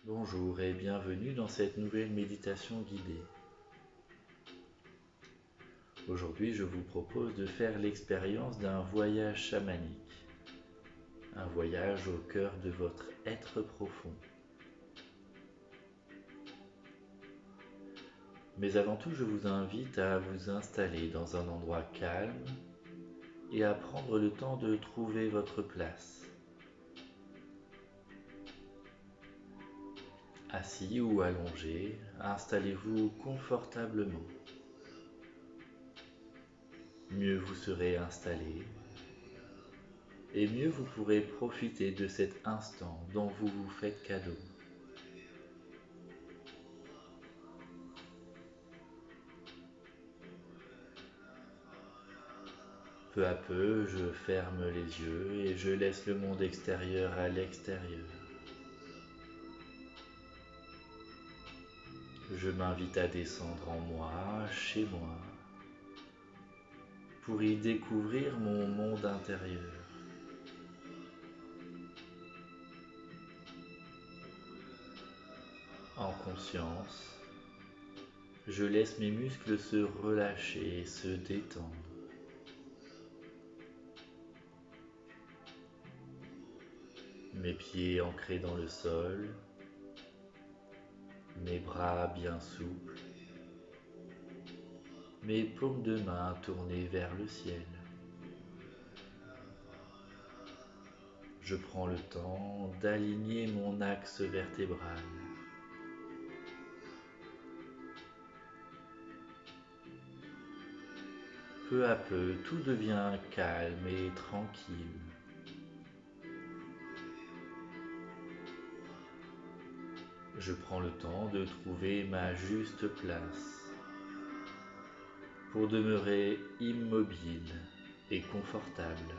Bonjour et bienvenue dans cette nouvelle méditation guidée. Aujourd'hui, je vous propose de faire l'expérience d'un voyage chamanique, un voyage au cœur de votre être profond. Mais avant tout, je vous invite à vous installer dans un endroit calme et à prendre le temps de trouver votre place. Assis ou allongé, installez-vous confortablement. Mieux vous serez installé, et mieux vous pourrez profiter de cet instant dont vous vous faites cadeau. Peu à peu, je ferme les yeux et je laisse le monde extérieur à l'extérieur. Je m'invite à descendre en moi, chez moi, pour y découvrir mon monde intérieur. En conscience, je laisse mes muscles se relâcher et se détendre. Mes pieds ancrés dans le sol, mes bras bien souples, mes paumes de main tournées vers le ciel. Je prends le temps d'aligner mon axe vertébral. Peu à peu, tout devient calme et tranquille. Je prends le temps de trouver ma juste place pour demeurer immobile et confortable.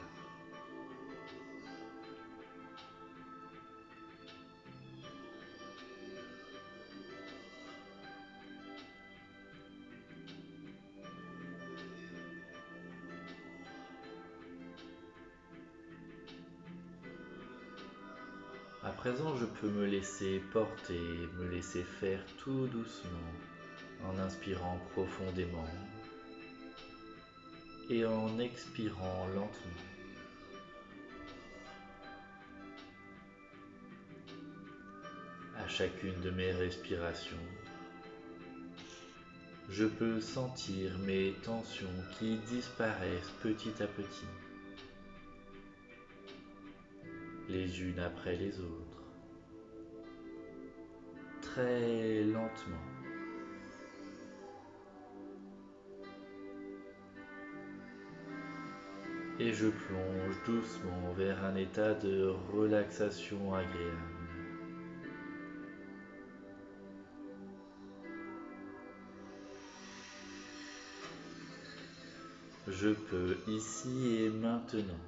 À présent, je peux me laisser porter, me laisser faire tout doucement en inspirant profondément et en expirant lentement. À chacune de mes respirations, je peux sentir mes tensions qui disparaissent petit à petit, les unes après les autres, très lentement. Et je plonge doucement vers un état de relaxation agréable. Je peux ici et maintenant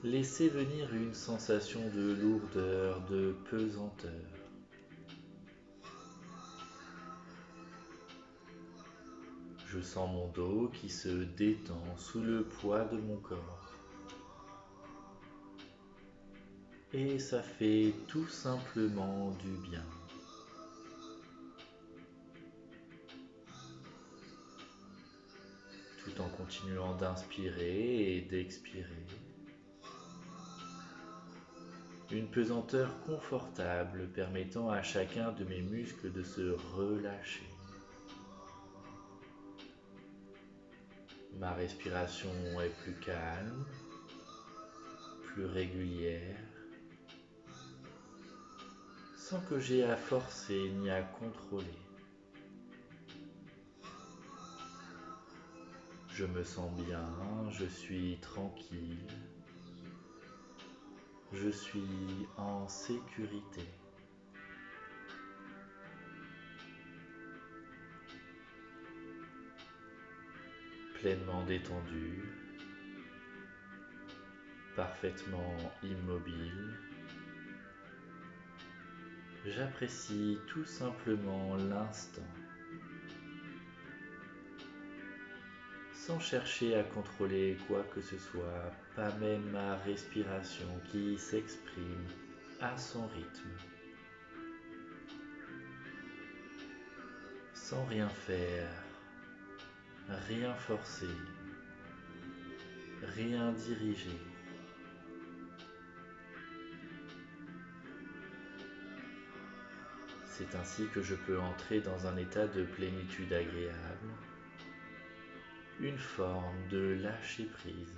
laisser venir une sensation de lourdeur, de pesanteur. Je sens mon dos qui se détend sous le poids de mon corps. Et ça fait tout simplement du bien. Tout en continuant d'inspirer et d'expirer. Une pesanteur confortable permettant à chacun de mes muscles de se relâcher. Ma respiration est plus calme, plus régulière, sans que j'aie à forcer ni à contrôler. Je me sens bien, je suis tranquille, je suis en sécurité. Pleinement détendu, parfaitement immobile. J'apprécie tout simplement l'instant, sans chercher à contrôler quoi que ce soit, pas même ma respiration qui s'exprime à son rythme, sans rien faire, rien forcer, rien diriger. C'est ainsi que je peux entrer dans un état de plénitude agréable, une forme de lâcher-prise.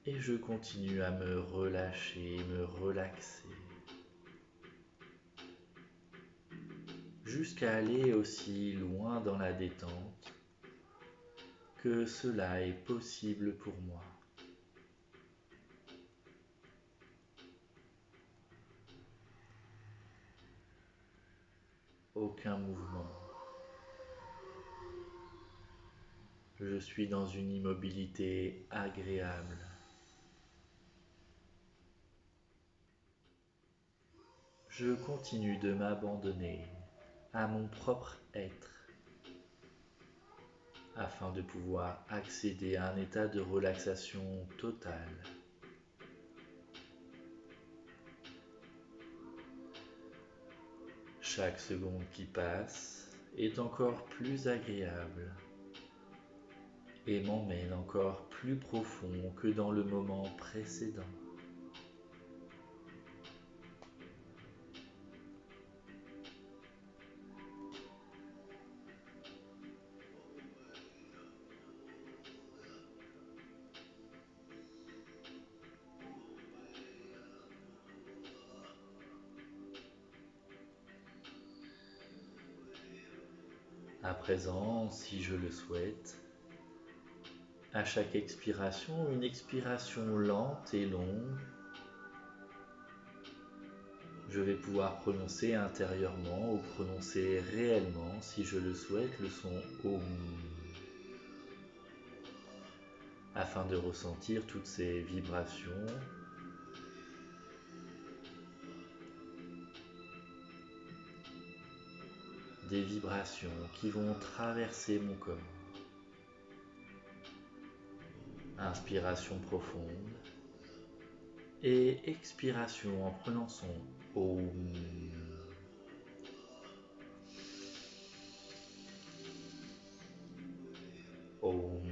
Et je continue à me relâcher, me relaxer, jusqu'à aller aussi loin dans la détente que cela est possible pour moi. Aucun mouvement. Je suis dans une immobilité agréable. Je continue de m'abandonner à mon propre être afin de pouvoir accéder à un état de relaxation totale. Chaque seconde qui passe est encore plus agréable et m'emmène encore plus profond que dans le moment précédent. À présent, si je le souhaite, à chaque expiration, une expiration lente et longue, je vais pouvoir prononcer intérieurement ou prononcer réellement, si je le souhaite, le son OM, afin de ressentir toutes ces vibrations des vibrations qui vont traverser mon corps. Inspiration profonde et expiration en prenant son OM. OM.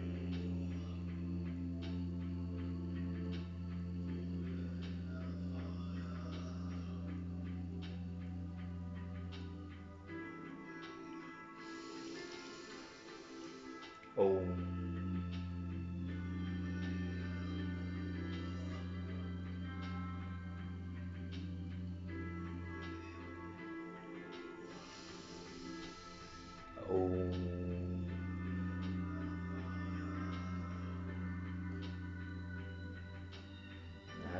OM.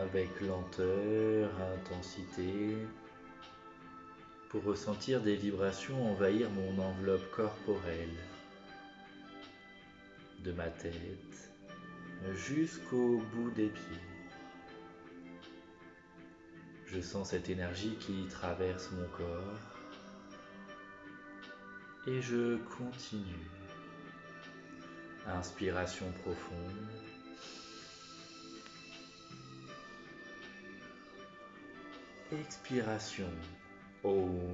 Avec lenteur, intensité, pour ressentir des vibrations envahir mon enveloppe corporelle, de ma tête jusqu'au bout des pieds. Je sens cette énergie qui traverse mon corps et je continue. Inspiration profonde. Expiration. OM.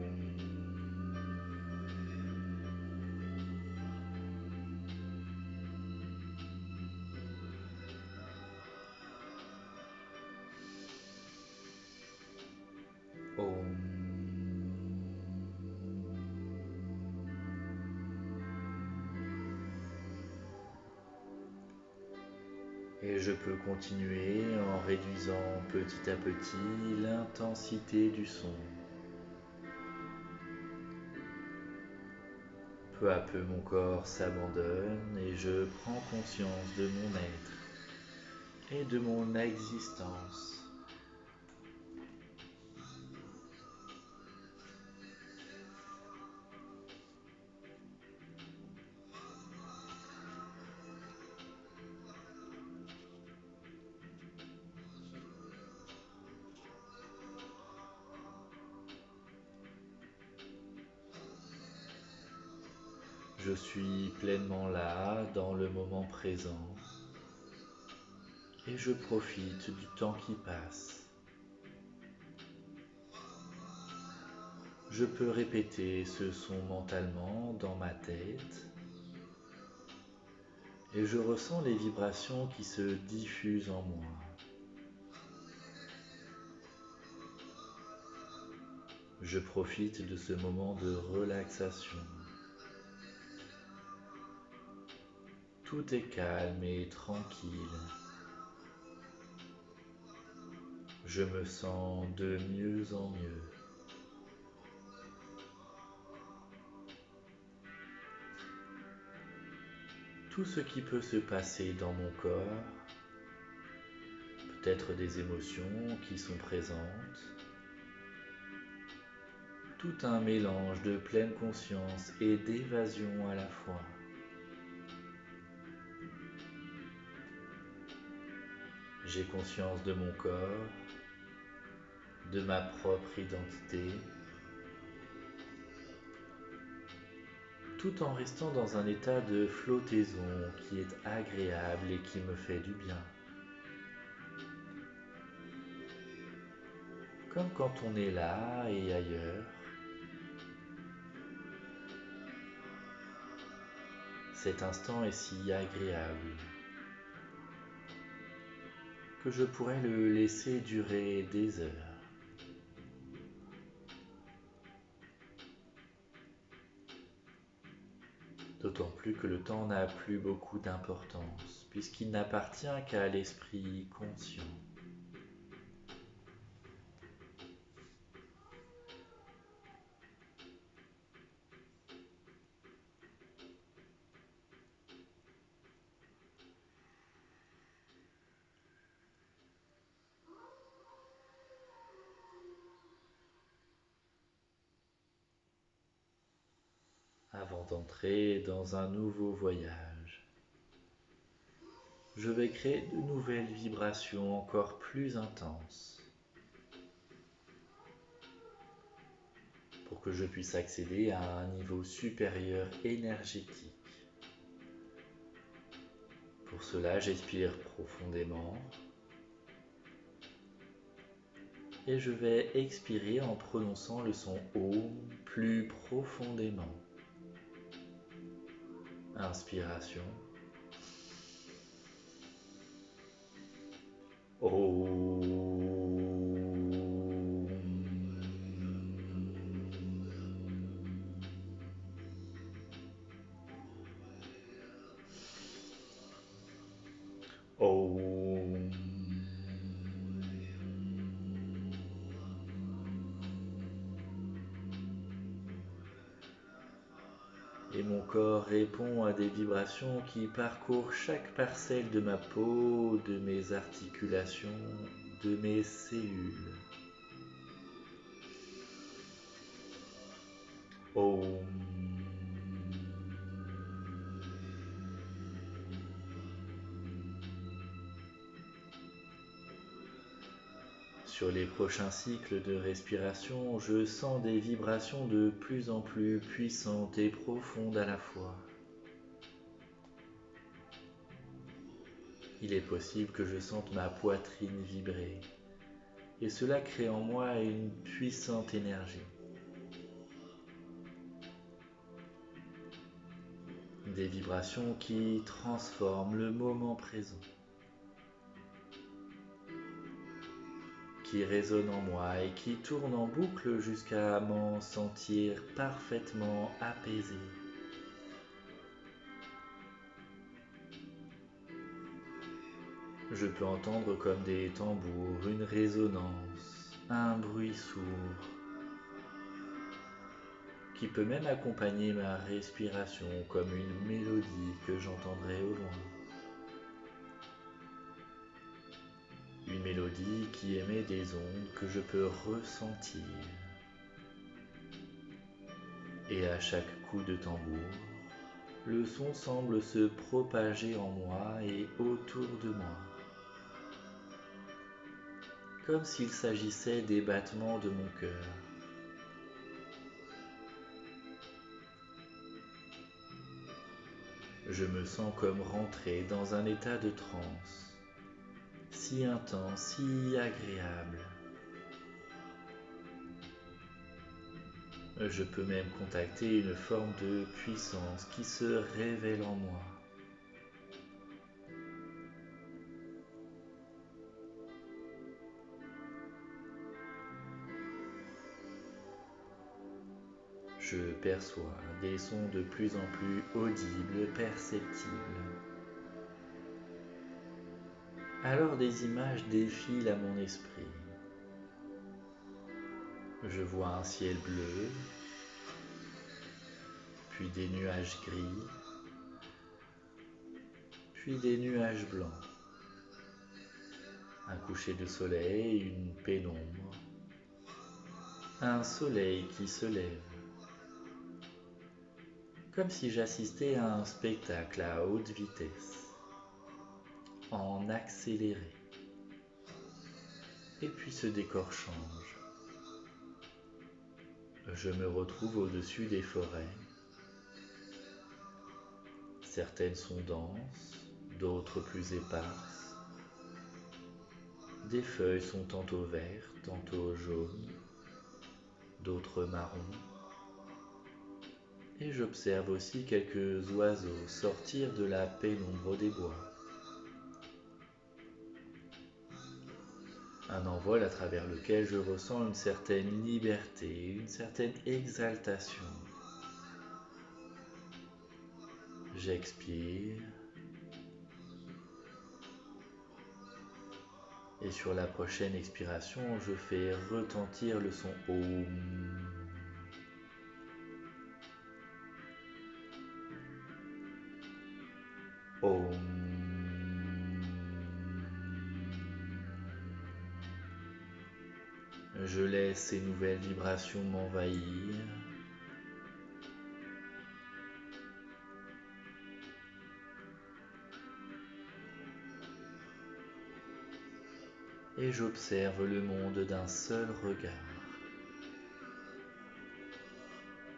Et je peux continuer en réduisant petit à petit l'intensité du son. Peu à peu mon corps s'abandonne et je prends conscience de mon être et de mon existence. Je suis pleinement là, dans le moment présent, et je profite du temps qui passe. Je peux répéter ce son mentalement dans ma tête et je ressens les vibrations qui se diffusent en moi. Je profite de ce moment de relaxation. Tout est calme et tranquille. Je me sens de mieux en mieux. Tout ce qui peut se passer dans mon corps, peut-être des émotions qui sont présentes, tout un mélange de pleine conscience et d'évasion à la fois. J'ai conscience de mon corps, de ma propre identité, tout en restant dans un état de flottaison qui est agréable et qui me fait du bien. Comme quand on est là et ailleurs. Cet instant est si agréable que je pourrais le laisser durer des heures. D'autant plus que le temps n'a plus beaucoup d'importance, puisqu'il n'appartient qu'à l'esprit conscient. Avant d'entrer dans un nouveau voyage, je vais créer de nouvelles vibrations encore plus intenses pour que je puisse accéder à un niveau supérieur énergétique. Pour cela, j'expire profondément et je vais expirer en prononçant le son OM plus profondément. Inspiration. Om. Et mon corps répond à des vibrations qui parcourent chaque parcelle de ma peau, de mes articulations, de mes cellules. Om. Sur les prochains cycles de respiration, je sens des vibrations de plus en plus puissantes et profondes à la fois. Il est possible que je sente ma poitrine vibrer, et cela crée en moi une puissante énergie. Des vibrations qui transforment le moment présent, qui résonnent en moi et qui tournent en boucle jusqu'à m'en sentir parfaitement apaisé. Je peux entendre comme des tambours une résonance, un bruit sourd, qui peut même accompagner ma respiration comme une mélodie que j'entendrai au loin. Une mélodie qui émet des ondes que je peux ressentir. Et à chaque coup de tambour, le son semble se propager en moi et autour de moi, comme s'il s'agissait des battements de mon cœur. Je me sens comme rentré dans un état de transe, si intense, si agréable. Je peux même contacter une forme de puissance qui se révèle en moi. Je perçois des sons de plus en plus audibles, perceptibles. Alors des images défilent à mon esprit. Je vois un ciel bleu, puis des nuages gris, puis des nuages blancs. Un coucher de soleil, une pénombre, un soleil qui se lève. Comme si j'assistais à un spectacle à haute vitesse, en accéléré. Et puis ce décor change. Je me retrouve au-dessus des forêts. Certaines sont denses, d'autres plus éparses. Des feuilles sont tantôt vertes, tantôt jaunes, d'autres marrons. Et j'observe aussi quelques oiseaux sortir de la pénombre des bois. Un envol à travers lequel je ressens une certaine liberté, une certaine exaltation. J'expire. Et sur la prochaine expiration, je fais retentir le son Om. Om. Je laisse ces nouvelles vibrations m'envahir. Et j'observe le monde d'un seul regard.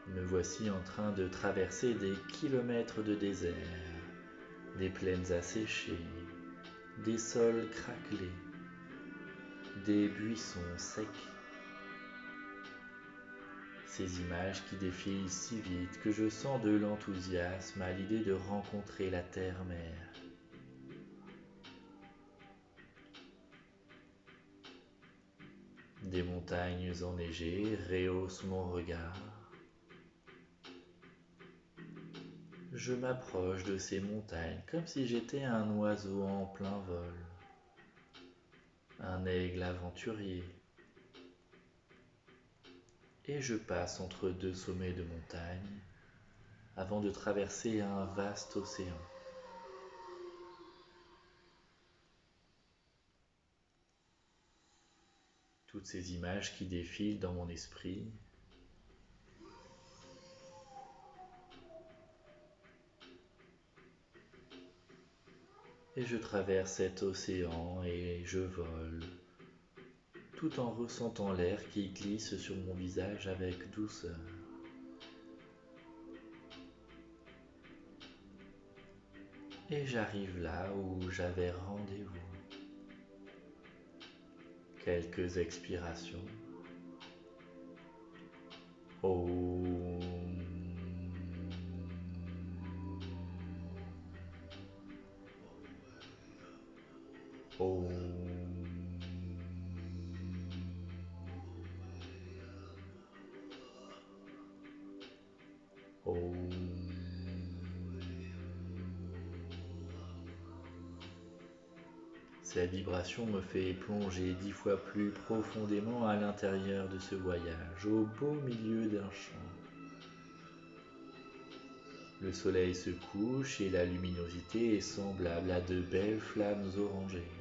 Me voici en train de traverser des kilomètres de désert, des plaines asséchées, des sols craquelés, des buissons secs. Ces images qui défilent si vite que je sens de l'enthousiasme à l'idée de rencontrer la terre-mère. Des montagnes enneigées rehaussent mon regard. Je m'approche de ces montagnes comme si j'étais un oiseau en plein vol, un aigle aventurier. Et je passe entre deux sommets de montagne avant de traverser un vaste océan. Toutes ces images qui défilent dans mon esprit. Et je traverse cet océan et je vole, tout en ressentant l'air qui glisse sur mon visage avec douceur. Et j'arrive là où j'avais rendez-vous. Quelques expirations. Om. Om. Om. Cette vibration me fait plonger 10 fois plus profondément à l'intérieur de ce voyage, au beau milieu d'un champ. Le soleil se couche et la luminosité est semblable à de belles flammes orangées.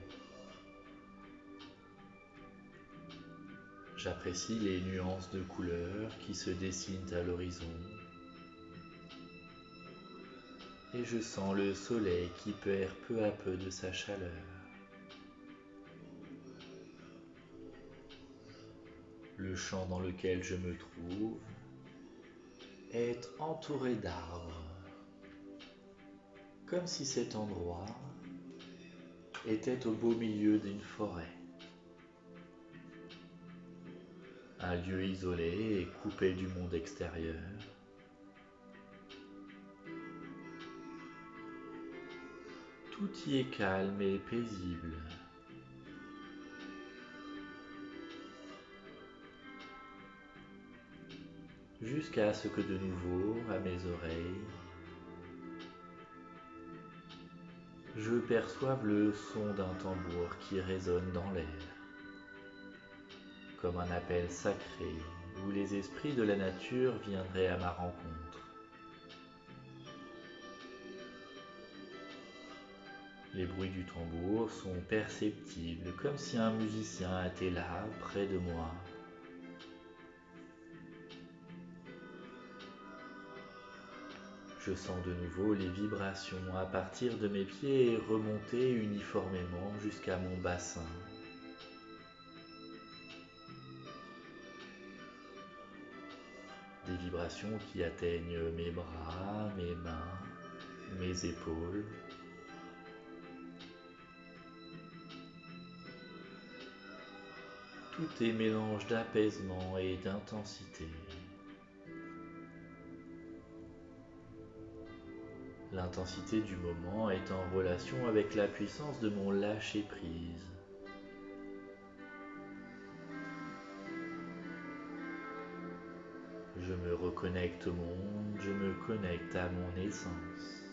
J'apprécie les nuances de couleurs qui se dessinent à l'horizon. Et je sens le soleil qui perd peu à peu de sa chaleur. Le champ dans lequel je me trouve est entouré d'arbres, comme si cet endroit était au beau milieu d'une forêt. Un lieu isolé et coupé du monde extérieur. Tout y est calme et paisible. Jusqu'à ce que de nouveau, à mes oreilles, je perçoive le son d'un tambour qui résonne dans l'air, comme un appel sacré où les esprits de la nature viendraient à ma rencontre. Les bruits du tambour sont perceptibles, comme si un musicien était là, près de moi. Je sens de nouveau les vibrations à partir de mes pieds et remonter uniformément jusqu'à mon bassin. Des vibrations qui atteignent mes bras, mes mains, mes épaules. Tout est mélange d'apaisement et d'intensité. L'intensité du moment est en relation avec la puissance de mon lâcher-prise. Je me reconnecte au monde, je me connecte à mon essence.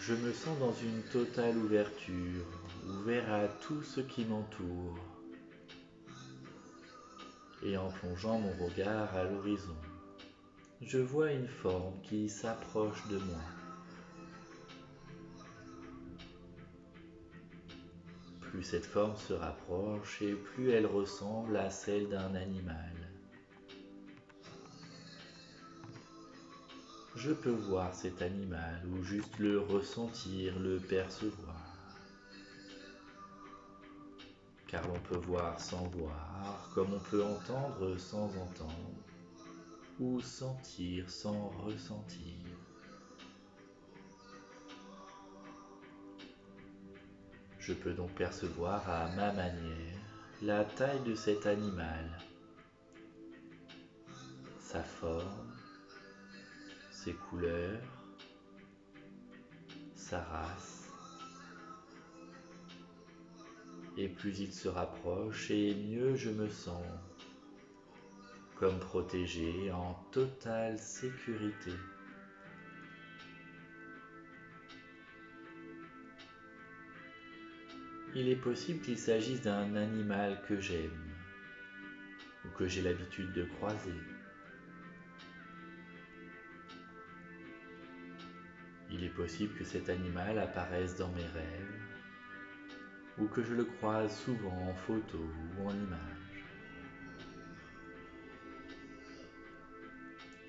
Je me sens dans une totale ouverture, ouvert à tout ce qui m'entoure. Et en plongeant mon regard à l'horizon, je vois une forme qui s'approche de moi. Plus cette forme se rapproche et plus elle ressemble à celle d'un animal. Je peux voir cet animal ou juste le ressentir, le percevoir. Car l'on peut voir sans voir, comme on peut entendre sans entendre, ou sentir sans ressentir. Je peux donc percevoir à ma manière la taille de cet animal, sa forme, ses couleurs, sa race. Et plus il se rapproche, et mieux je me sens, comme protégé en totale sécurité. Il est possible qu'il s'agisse d'un animal que j'aime ou que j'ai l'habitude de croiser. Il est possible que cet animal apparaisse dans mes rêves ou que je le croise souvent en photo ou en image.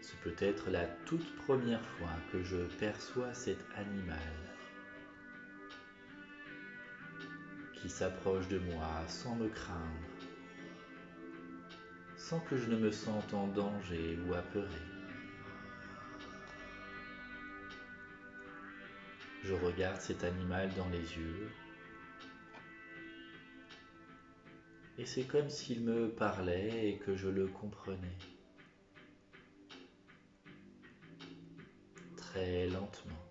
Ce peut être la toute première fois que je perçois cet animal qui s'approche de moi sans me craindre, sans que je ne me sente en danger ou apeuré. Je regarde cet animal dans les yeux et c'est comme s'il me parlait et que je le comprenais. Très lentement,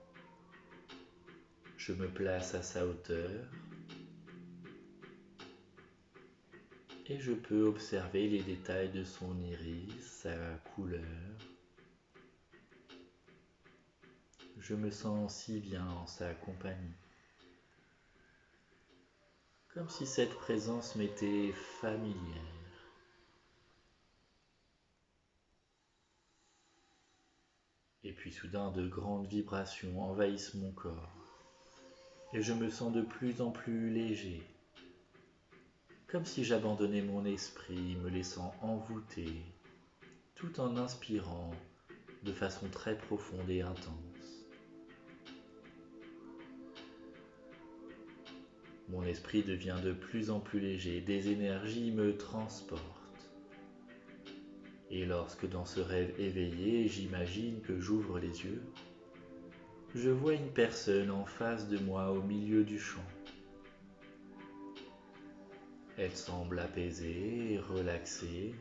je me place à sa hauteur et je peux observer les détails de son iris, sa couleur. Je me sens si bien en sa compagnie, comme si cette présence m'était familière. Et puis soudain, de grandes vibrations envahissent mon corps, et je me sens de plus en plus léger, comme si j'abandonnais mon esprit, me laissant envoûter, tout en inspirant de façon très profonde et intense. Mon esprit devient de plus en plus léger, des énergies me transportent. Et lorsque dans ce rêve éveillé, j'imagine que j'ouvre les yeux, je vois une personne en face de moi au milieu du champ. Elle semble apaisée et relaxée,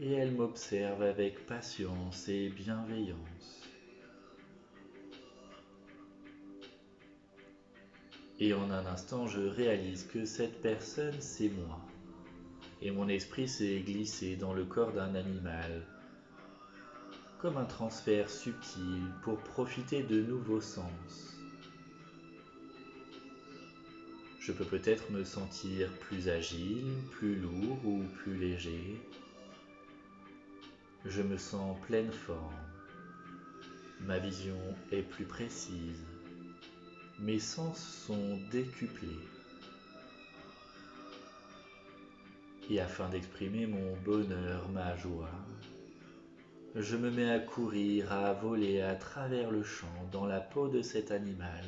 et elle m'observe avec patience et bienveillance. Et en un instant, je réalise que cette personne, c'est moi. Et mon esprit s'est glissé dans le corps d'un animal, comme un transfert subtil pour profiter de nouveaux sens. Je peux peut-être me sentir plus agile, plus lourd ou plus léger. Je me sens pleine forme. Ma vision est plus précise. Mes sens sont décuplés. Et afin d'exprimer mon bonheur, ma joie, je me mets à courir, à voler à travers le champ, dans la peau de cet animal,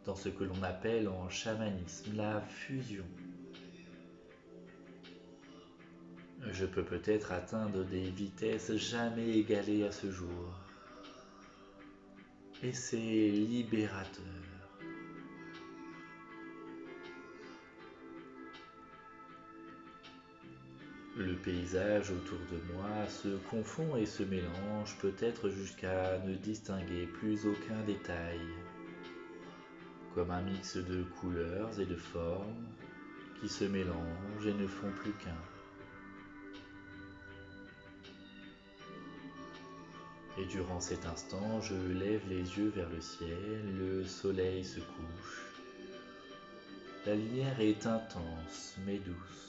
dans ce que l'on appelle en chamanisme la fusion. Je peux peut-être atteindre des vitesses jamais égalées à ce jour. Et c'est libérateur. Le paysage autour de moi se confond et se mélange, peut-être jusqu'à ne distinguer plus aucun détail, comme un mix de couleurs et de formes qui se mélangent et ne font plus qu'un. Et durant cet instant, je lève les yeux vers le ciel, le soleil se couche. La lumière est intense mais douce.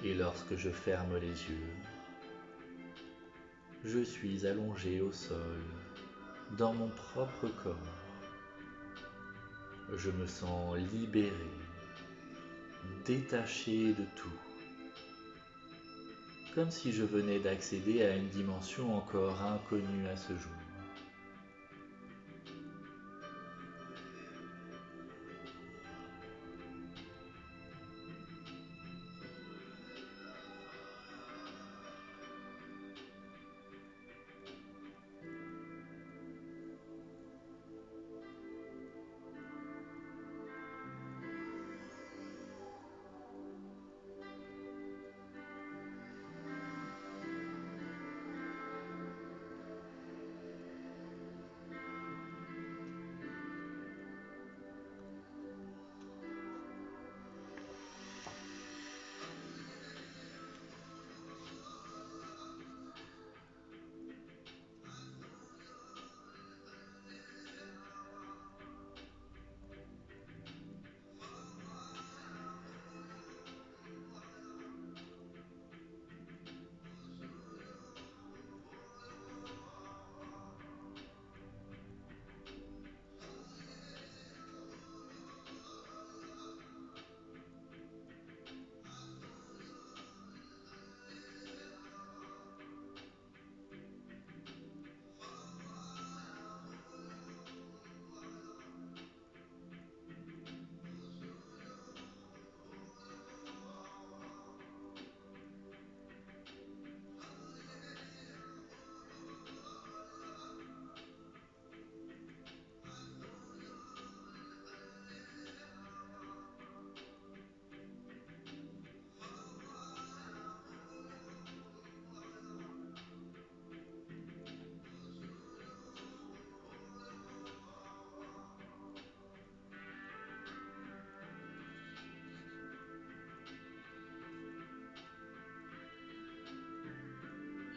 Et lorsque je ferme les yeux, je suis allongé au sol, dans mon propre corps. Je me sens libéré, détaché de tout, comme si je venais d'accéder à une dimension encore inconnue à ce jour.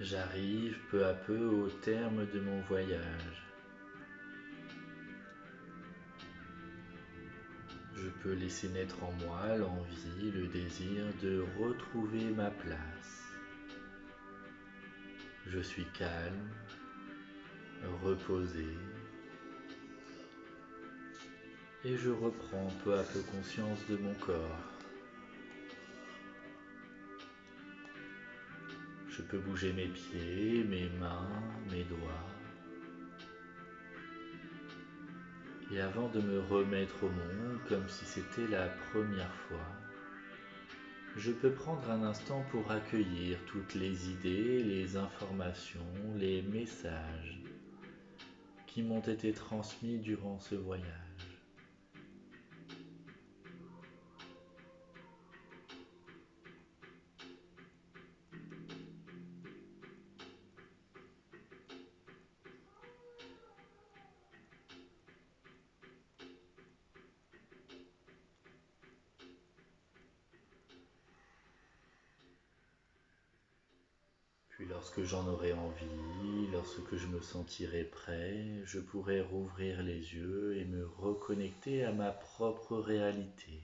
J'arrive peu à peu au terme de mon voyage. Je peux laisser naître en moi l'envie, le désir de retrouver ma place. Je suis calme, reposé, et je reprends peu à peu conscience de mon corps. Je peux bouger mes pieds, mes mains, mes doigts. Et avant de me remettre au monde comme si c'était la première fois, je peux prendre un instant pour accueillir toutes les idées, les informations, les messages qui m'ont été transmis durant ce voyage. Puis lorsque j'en aurai envie, lorsque je me sentirai prêt, je pourrai rouvrir les yeux et me reconnecter à ma propre réalité,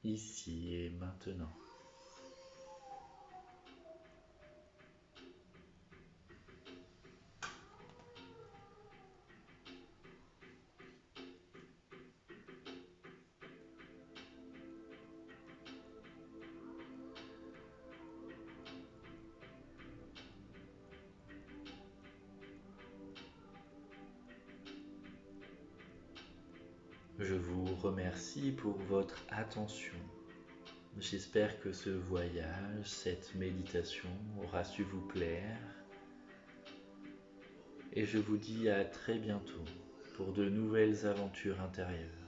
ici et maintenant. Je vous remercie pour votre attention. J'espère que ce voyage, cette méditation aura su vous plaire et je vous dis à très bientôt pour de nouvelles aventures intérieures.